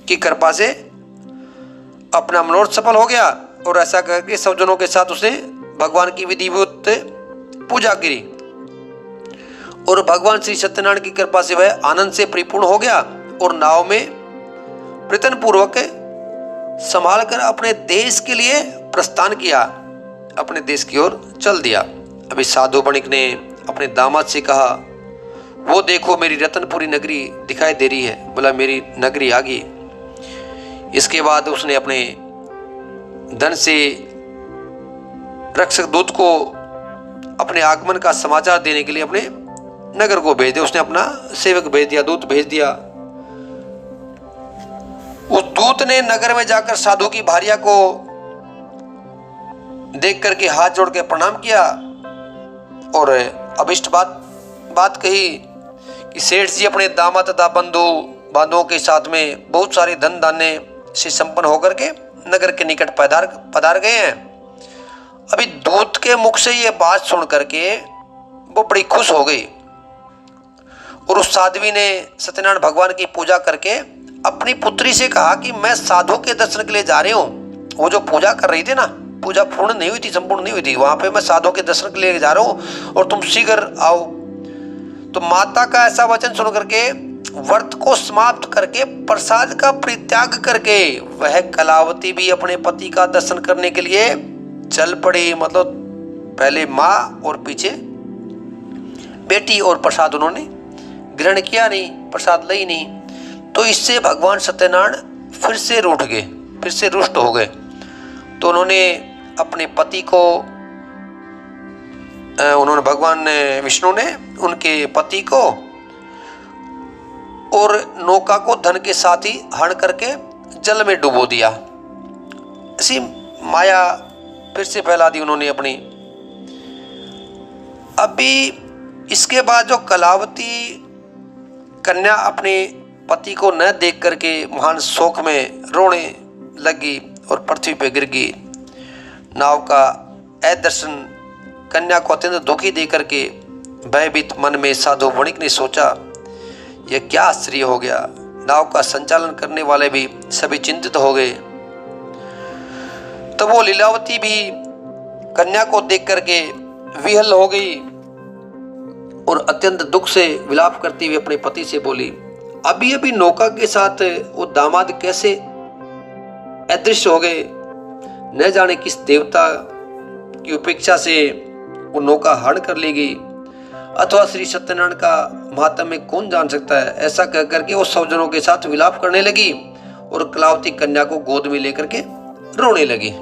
A: की कृपा से अपना मनोरथ सफल हो गया। और ऐसा करके सब जनों के साथ उसने भगवान की विधिवत पूजा की और भगवान श्री सत्यनारायण की कृपा से वह आनंद से परिपूर्ण हो गया और नाव में प्रयत्न पूर्वक संभाल कर अपने देश के लिए प्रस्थान किया, अपने देश की ओर चल दिया। अभी साधु वणिक ने अपने दामाद से कहा, वो देखो मेरी रतनपुरी नगरी दिखाई दे रही है। बोला, मेरी नगरी आ गई। इसके बाद उसने अपने धन से रक्षक दूत को अपने आगमन का समाचार देने के लिए अपने नगर को भेज दिया। उसने अपना सेवक भेज दिया, दूत भेज दिया। उस दूत ने नगर में जाकर साधु की भार्या को देख करके हाथ जोड़ के प्रणाम किया और अभिष्ट बात कही कि सेठ जी अपने दामाद तथा बांधवों के साथ में बहुत सारे धन दाने से संपन्न होकर के नगर के निकट पधार गए हैं। अभी दूत के मुख से ये बात सुन करके वो बड़ी खुश हो गई और उस साध्वी ने सत्यनारायण भगवान की पूजा करके अपनी पुत्री से कहा कि मैं साधु के दर्शन के लिए जा रही हूँ। वो जो पूजा कर रही थी ना, पूजा पूर्ण नहीं हुई थी, संपूर्ण नहीं हुई थी, वहां पे मैं साधु के दर्शन के लिए जा रहा हूँ और तुम शीघ्र आओ। तो माता का ऐसा वचन सुन करके व्रत को समाप्त करके प्रसाद का परित्याग करके वह कलावती भी अपने पति का दर्शन करने के लिए चल पड़ी। मतलब पहले माँ और पीछे बेटी, और प्रसाद उन्होंने ग्रहण किया नहीं, प्रसाद ली नहीं। तो इससे भगवान सत्यनारायण फिर से रूठ गए, फिर से रुष्ट हो गए। तो उन्होंने अपने पति को उन्होंने भगवान विष्णु ने उनके पति को और नौका को धन के साथ ही हरण करके जल में डुबो दिया। ऐसी माया फिर से फैला दी उन्होंने अपनी। अभी इसके बाद जो कलावती कन्या अपने पति को न देख करके महान शोक में रोने लगी और पृथ्वी पर गिर गई। नाव का अदर्शन कन्या को अत्यंत दुखी देकर के भयभीत मन में साधु वणिक ने सोचा, यह क्या आश्चर्य हो गया। नाव का संचालन करने वाले भी सभी चिंतित हो गए। तब वो लीलावती भी कन्या को देख करके विहल हो गई और अत्यंत दुख से विलाप करती हुई अपने पति से बोली, अभी अभी नौका के साथ वो दामाद कैसे अदृश्य हो गए। न जाने किस देवता की उपेक्षा से वो नौका हरण कर ली गई, अथवा श्री सत्यनारायण का महात्म्य कौन जान सकता है। ऐसा कह करके वो सौजनों के साथ विलाप करने लगी और कलावती कन्या को गोद में लेकर के रोने लगी।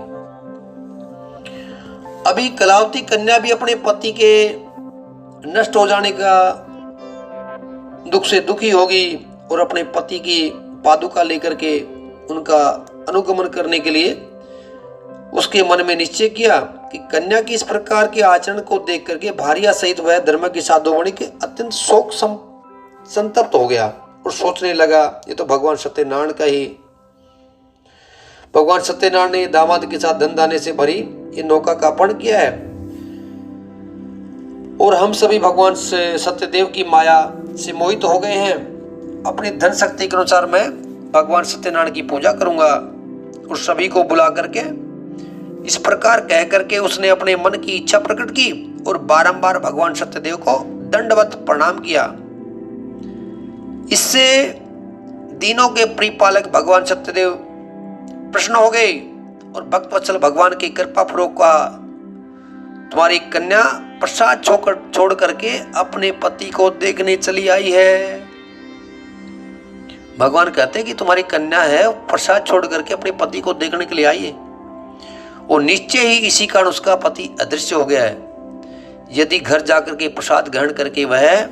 A: अभी कलावती कन्या भी अपने पति के नष्ट हो जाने का दुख से दुखी होगी और अपने पति की पादुका लेकर के उनका अनुगमन करने के लिए उसके मन में निश्चय किया कि कन्या की इस प्रकार के आचरण को देख करके भारिया सहित वह धर्म की साधु वणिक अत्यंत शोक संतप्त हो गया और सोचने लगा, ये तो भगवान सत्यनारायण का ही, भगवान सत्यनारायण ने दामाद के साथ धन दाने से भरी ये नौका का अपहरण किया है और हम सभी भगवान से सत्यदेव की माया से मोहित हो गए हैं। अपनी धन शक्ति के अनुसार मैं भगवान सत्यनारायण की पूजा करूंगा और सभी को बुला करके इस प्रकार कह करके उसने अपने मन की इच्छा प्रकट की और बारंबार भगवान सत्यदेव को दंडवत प्रणाम किया। इससे दीनों के प्रियपालक भगवान सत्यदेव प्रसन्न हो गए और भक्तवत्सल भगवान की कृपा पूर्वक कहा, तुम्हारी कन्या प्रसाद छोड़ करके अपने पति को देखने चली आई है। भगवान कहते हैं कि तुम्हारी कन्या है प्रसाद छोड़ करके अपने पति को देखने के लिए आई है और निश्चय ही इसी कारण उसका पति अदृश्य हो गया है। यदि घर जाकर के प्रसाद ग्रहण करके वह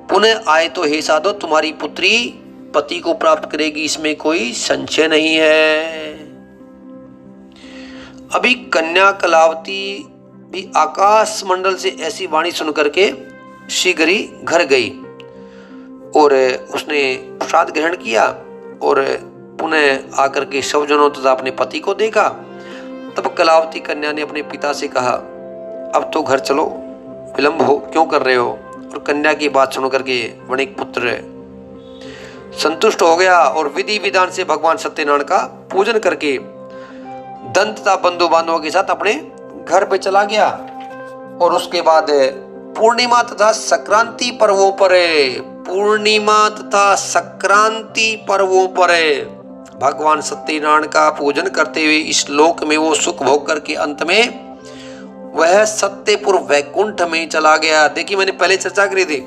A: पुनः आए तो हे साधो तुम्हारी पुत्री पति को प्राप्त करेगी, इसमें कोई संशय नहीं है। अभी कन्या कलावती भी आकाश मंडल से ऐसी वाणी सुन करके शीघ्र ही घर गई और उसने प्रसाद ग्रहण किया और पुनः आकर के सौजनों तथा अपने पति को देखा। तब कलावती कन्या ने अपने पिता से कहा, अब तो घर चलो, विलंब हो क्यों कर रहे हो। और कन्या की बात सुन करके वणिक पुत्र संतुष्ट हो गया और विधि विधान से भगवान सत्यनारायण का पूजन करके धन तथा बंधु बांधवों के साथ अपने घर पे चला गया। और उसके बाद पूर्णिमा तथा संक्रांति पर्वों पर भगवान सत्यनारायण का पूजन करते हुए इस लोक में वो सुख भोग करके अंत में वह सत्यपुर वैकुंठ में चला गया। देखिए मैंने पहले चर्चा करी थी,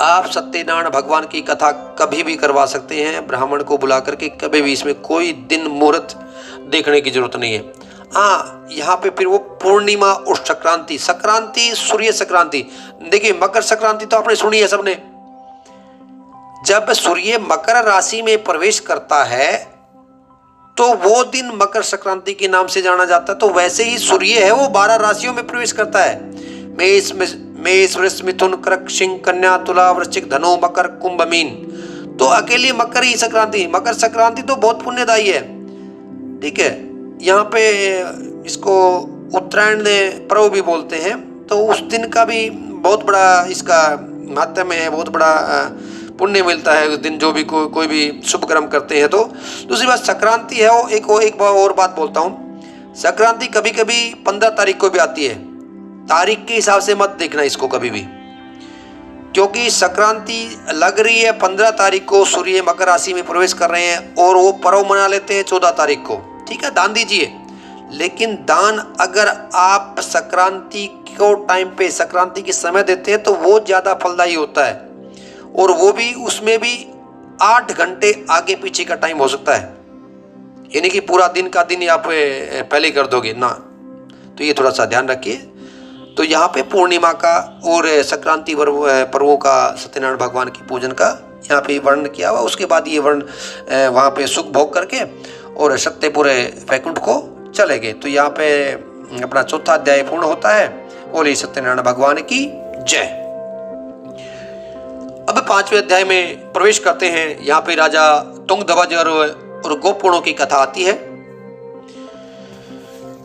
A: आप सत्यनारायण भगवान की कथा कभी भी करवा सकते हैं, ब्राह्मण को बुला करके कभी भी, इसमें कोई दिन मुहूर्त देखने की जरूरत नहीं है। हाँ, यहाँ पे फिर वो पूर्णिमा और संक्रांति, सूर्य संक्रांति। देखिए मकर संक्रांति तो आपने सुनी है सबने, जब सूर्य मकर राशि में प्रवेश करता है तो वो दिन मकर संक्रांति के नाम से जाना जाता है। तो वैसे ही सूर्य है वो 12 राशियों में प्रवेश करता है, मेष वृष मिथुन कर्क सिंह कन्या तुला वृश्चिक धनु मकर कुंभ मीन। तो अकेले मकर ही संक्रांति, मकर संक्रांति तो बहुत पुण्यदायी है। ठीक है, यहाँ पे इसको उत्तरायण पर्व भी बोलते हैं। तो उस दिन का भी बहुत बड़ा इसका महात्म्य है, बहुत बड़ा पुण्य मिलता है उस दिन, जो भी कोई भी शुभ कर्म करते हैं। तो दूसरी बात संक्रांति है वो एक और बात बोलता हूँ, संक्रांति कभी कभी 15 तारीख को भी आती है। तारीख के हिसाब से मत देखना इसको कभी भी, क्योंकि संक्रांति लग रही है 15 तारीख को, सूर्य मकर राशि में प्रवेश कर रहे हैं और वो पर्व मना लेते हैं 14 तारीख को। ठीक है, दान दीजिए, लेकिन दान अगर आप संक्रांति को टाइम पे, संक्रांति के समय देते हैं तो वो ज्यादा फलदायी होता है, और वो भी उसमें भी 8 घंटे आगे पीछे का टाइम हो सकता है, यानी कि पूरा दिन का दिन आप पहले कर दोगे ना। तो ये थोड़ा सा ध्यान रखिए। तो यहाँ पे पूर्णिमा का और संक्रांति पर्वों का सत्यनारायण भगवान की पूजन का यहाँ पे वर्णन किया हुआ। उसके बाद ये वर्ण वहाँ पे सुख भोग करके और सत्यपुर वैकुंठ को चले गए। तो यहाँ पे अपना चौथा अध्याय पूर्ण होता है। बोले सत्यनारायण भगवान की जय। अब 5वें अध्याय में प्रवेश करते हैं। यहाँ पे राजा तुंगध्वज और गोपगणों की कथा आती है।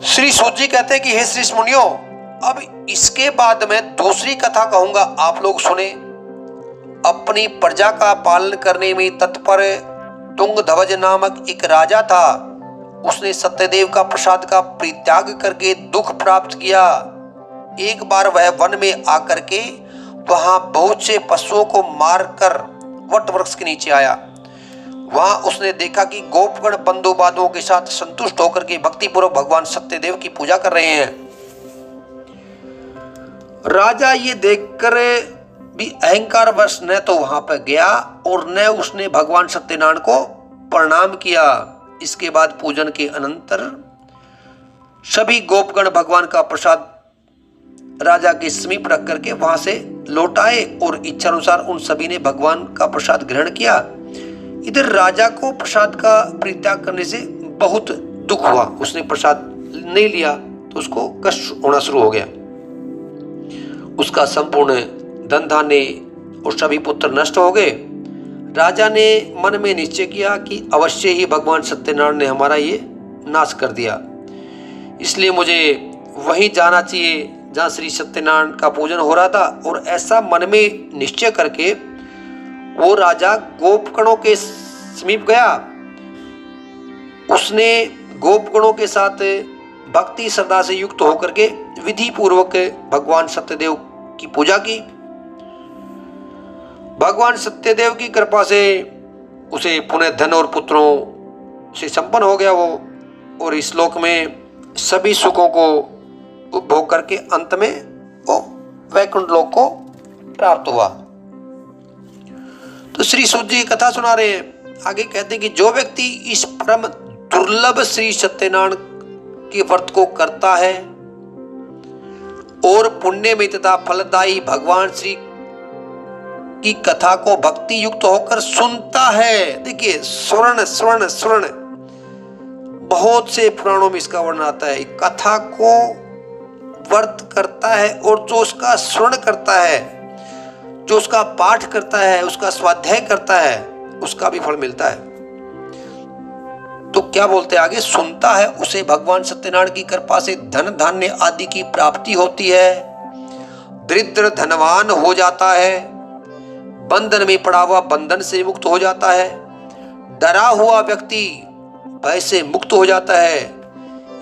A: श्री सूत जी कहते हैं कि हे श्री मुनियों, अब इसके बाद मैं दूसरी कथा कहूंगा, आप लोग सुने। अपनी प्रजा का पालन करने में तत्पर तुंगध्वज नामक एक राजा था। उसने सत्यदेव का प्रसाद का परित्याग करके दुख प्राप्त किया। एक बार वह वन में आकर के वहां बहुत से पशुओं को मारकर वट वृक्ष के नीचे आया। वहां उसने देखा कि गोपगण बंधु बांधवों के साथ संतुष्ट होकर के भक्तिपूर्वक भगवान सत्यदेव की पूजा कर रहे हैं। राजा ये देखकर भी अहंकार वश न तो वहां पर गया और न उसने भगवान सत्यनारायण को प्रणाम किया। इसके बाद पूजन के अनंतर सभी गोपगण भगवान का प्रसाद राजा के समीप रख करके वहां से लौट आए और इच्छा अनुसार उन सभी ने भगवान का प्रसाद ग्रहण किया। इधर राजा को प्रसाद का परित्याग करने से बहुत दुख हुआ। उसने प्रसाद नहीं लिया तो उसको कष्ट होना शुरू हो गया। उसका संपूर्ण धन धान्य और सभी पुत्र नष्ट हो गए। राजा ने मन में निश्चय किया कि अवश्य ही भगवान सत्यनारायण ने हमारा ये नाश कर दिया, इसलिए मुझे वहीं जाना चाहिए जहाँ श्री सत्यनारायण का पूजन हो रहा था। और ऐसा मन में निश्चय करके वो राजा गोपगणों के समीप गया। उसने गोपगणों के साथ भक्ति श्रद्धा से युक्त होकर के विधि पूर्वक भगवान सत्यदेव की पूजा की। भगवान सत्यदेव की कृपा से उसे पुनः धन और पुत्रों से संपन्न हो गया वो, और इस लोक में सभी सुखों को उपभोग करके अंत में वो वैकुंठ लोक को प्राप्त हुआ। तो श्री सूत जी कथा सुना रहे हैं। आगे कहते हैं कि जो व्यक्ति इस परम दुर्लभ श्री सत्यनारायण के व्रत को करता है और पुण्य में तथा फलदायी भगवान श्री की कथा को भक्ति युक्त होकर सुनता है। देखिए स्वर्ण स्वर्ण स्वर्ण, बहुत से पुराणों में इसका वर्णन आता है। कथा को व्रत करता है और जो उसका श्रवण करता है, जो उसका पाठ करता है, उसका स्वाध्याय करता है, उसका भी फल मिलता है। तो क्या बोलते हैं आगे, सुनता है उसे भगवान सत्यनारायण की कृपा से धन धान्य आदि की प्राप्ति होती है, दरिद्र धनवान हो जाता है, बंधन में पड़ा हुआ बंधन से मुक्त हो जाता है, डरा हुआ व्यक्ति भय से मुक्त हो जाता है।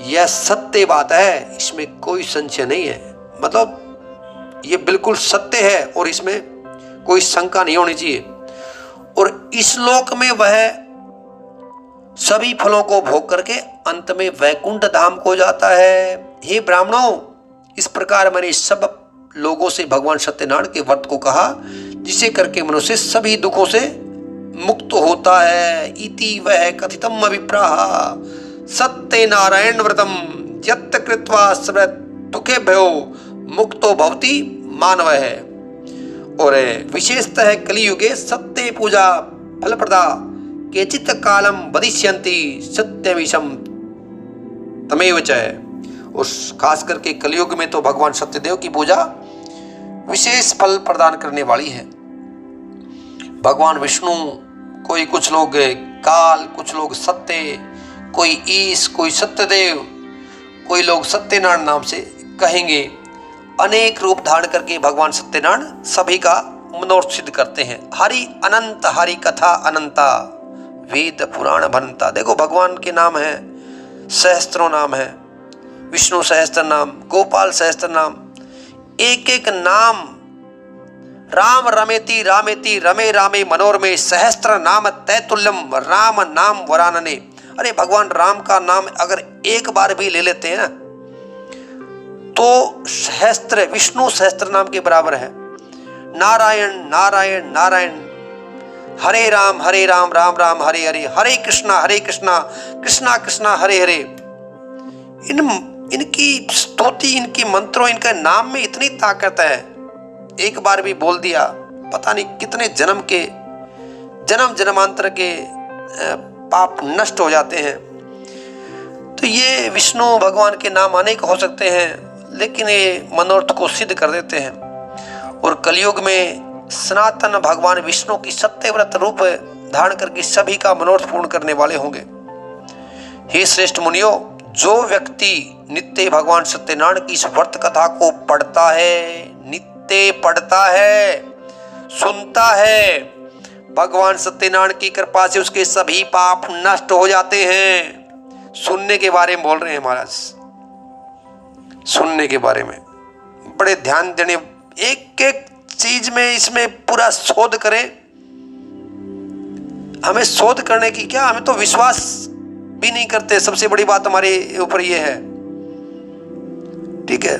A: यह सत्य बात है, इसमें कोई संशय नहीं है। मतलब ये बिल्कुल सत्य है और इसमें कोई शंका नहीं होनी चाहिए। और इस लोक में वह सभी फलों को भोग करके अंत में वैकुंठ धाम को जाता है। हे ब्राह्मणों, इस प्रकार मैंने सब लोगों से भगवान सत्यनारायण के व्रत को कहा, जिसे करके मनुष्य सभी दुखों से मुक्त होता है। इति वह कथितम अभिप्राह सत्यनारायण व्रतम यत् कृत्वा स्मृत दुखे भयो मुक्तो भवति मानव है। और विशेषतः कलियुगे सत्य पूजा फलप्रदा केचित् कालम वदिष्यन्ति सत्यमिशम तमेव च। और खास करके कलियुग में तो भगवान सत्यदेव की पूजा विशेष फल प्रदान करने वाली है। भगवान विष्णु, कोई कुछ लोग काल, कुछ लोग सत्य, कोई ईश, कोई सत्यदेव, कोई लोग सत्यनारायण नाम से कहेंगे। अनेक रूप धारण करके भगवान सत्यनारायण सभी का मनोरथ सिद्ध करते हैं। हरि अनंत, हरि कथा अनंता, वेद पुराण भनता। देखो भगवान के नाम है, सहस्त्रों नाम है, विष्णु सहस्त्र नाम, गोपाल सहस्त्र नाम, एक एक नाम। राम रमेति रामेति रमे रामे मनोरमे सहस्त्र नाम तैतुल्यम राम नाम वरानने। अरे भगवान राम का नाम अगर एक बार भी ले लेते हैं ना तो सहस्त्र, विष्णु सहस्त्र नाम के बराबर है। नारायण नारायण नारायण, हरे राम राम राम हरे हरे, हरे कृष्णा कृष्णा कृष्णा हरे हरे। इन इनकी स्तुति, इनके मंत्रों, इनके नाम में इतनी ताकत है। एक बार भी बोल दिया, पता नहीं कितने जन्म जन्मांतर के पाप नष्ट हो जाते हैं। तो ये विष्णु भगवान के नाम अनेक हो सकते हैं, लेकिन ये मनोरथ को सिद्ध कर देते हैं। और कलयुग में सनातन भगवान विष्णु की सत्यव्रत रूप धारण करके सभी का मनोरथ पूर्ण करने वाले होंगे। हे श्रेष्ठ मुनियों, जो व्यक्ति नित्य भगवान सत्यनारायण की इस व्रत कथा को पढ़ता है, नित्य पढ़ता है, सुनता है, भगवान सत्यनारायण की कृपा से उसके सभी पाप नष्ट हो जाते हैं। सुनने के बारे में बोल रहे हैं महाराज, सुनने के बारे में बड़े ध्यान देने, एक एक चीज में इसमें पूरा शोध करें। हमें शोध करने की क्या, हमें तो विश्वास भी नहीं करते। सबसे बड़ी बात हमारे ऊपर ये है, ठीक है,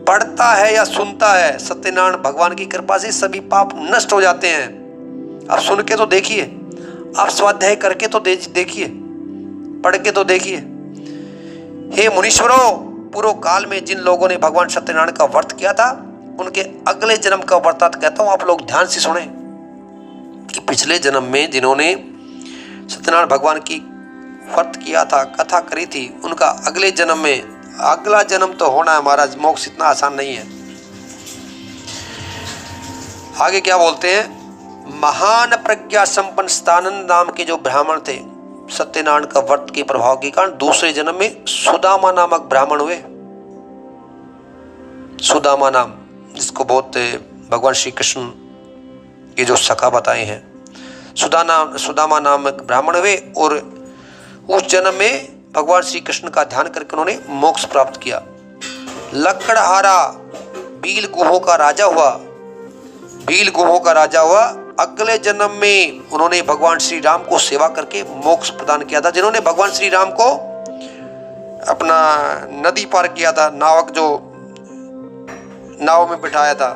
A: पढ़ता है या सुनता है, सत्यनारायण भगवान की कृपा से सभी पाप नष्ट हो जाते हैं। आप सुन के तो देखिए, आप स्वाध्याय करके तो देखिए, पढ़ के तो देखिए। हे मुनीश्वरों, पूर्व काल में जिन लोगों ने भगवान सत्यनारायण का व्रत किया था, उनके अगले जन्म का वृत्तांत कहता हूं, आप लोग ध्यान से सुने कि पिछले जन्म में जिन्होंने सत्यनारायण भगवान की व्रत किया था, कथा करी थी, उनका अगले जन्म में, अगला जन्म तो होना है महाराज, मोक्ष इतना आसान नहीं है। आगे क्या बोलते हैं, महान प्रज्ञा संपन्न स्थानंद नाम के जो ब्राह्मण थे, सत्यनारायण का व्रत के प्रभाव के कारण दूसरे जन्म में सुदामा नामक ब्राह्मण हुए। सुदामा नाम, जिसको बहुत भगवान श्री कृष्ण के जो सखा बताए हैं, सुदामा नामक ब्राह्मण हुए और उस जन्म में भगवान श्री कृष्ण का ध्यान करके उन्होंने मोक्ष प्राप्त किया। लकड़हारा भील गुहों का राजा हुआ, भील गुहों का राजा हुआ। अगले जन्म में उन्होंने भगवान श्री राम को सेवा करके मोक्ष प्रदान किया था। जिन्होंने भगवान श्री राम को अपना नदी पार किया था, नावक जो नाव में बिठाया था,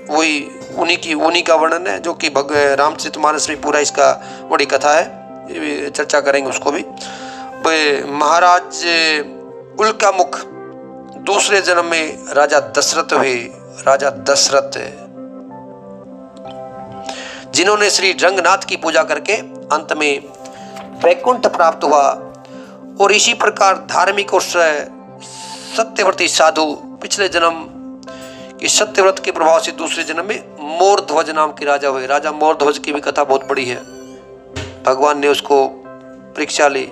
A: वही उन्हीं का वर्णन है, जो कि रामचरितमानस में पूरा इसका बड़ी कथा है, चर्चा करेंगे उसको भी। महाराज उल्कामुख दूसरे जन्म में राजा दशरथ हुए, राजा दशरथ जिन्होंने श्री रंगनाथ की पूजा करके अंत में वैकुंठ प्राप्त हुआ। और इसी प्रकार धार्मिक और सत्यव्रती साधु पिछले जन्म के सत्यव्रत के प्रभाव से दूसरे जन्म में मोरध्वज नाम के राजा हुए। राजा मोरध्वज की भी कथा बहुत बड़ी है। भगवान ने उसको परीक्षा ली,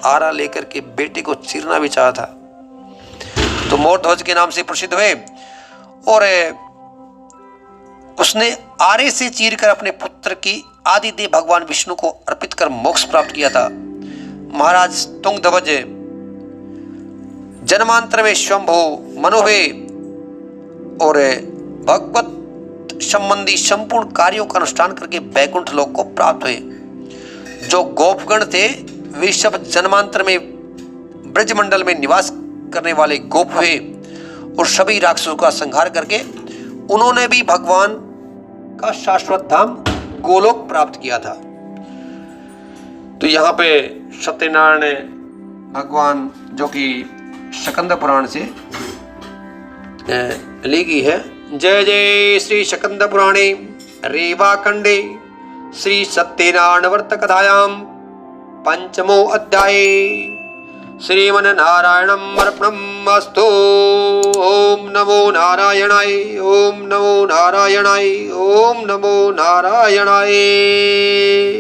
A: आरा लेकर के बेटे को चीरना भी चाहा था, तो मोरध्वज के नाम से प्रसिद्ध हुए। और उसने आरे से चीरकर अपने पुत्र की आदिदेव भगवान विष्णु को अर्पित कर मोक्ष प्राप्त किया था। महाराज तुंगध्वज जन्मांतर में स्वयंभू मनु हुए और भगवत संबंधी संपूर्ण कार्यों का अनुष्ठान करके वैकुंठ लोक को प्राप्त हुए। जो गोपगण थे वे सब जन्मांतर में ब्रजमंडल में निवास करने वाले गोप हुए और सभी राक्षसों का संहार करके उन्होंने भी भगवान का शाश्वत धाम गोलोक प्राप्त किया था। तो यहाँ पे सत्यनारायण भगवान, जो कि शकंद पुराण से ली गई है। जय जय श्री शकंद पुराणे रेवा खंडे श्री सत्यनारायण व्रत कथायाम पंचमो अध्याय श्रीमन नारायणम अर्पणमस्तु। ओम नमो नारायणाय, ओम नमो नारायणाय, ओम नमो नारायणाय।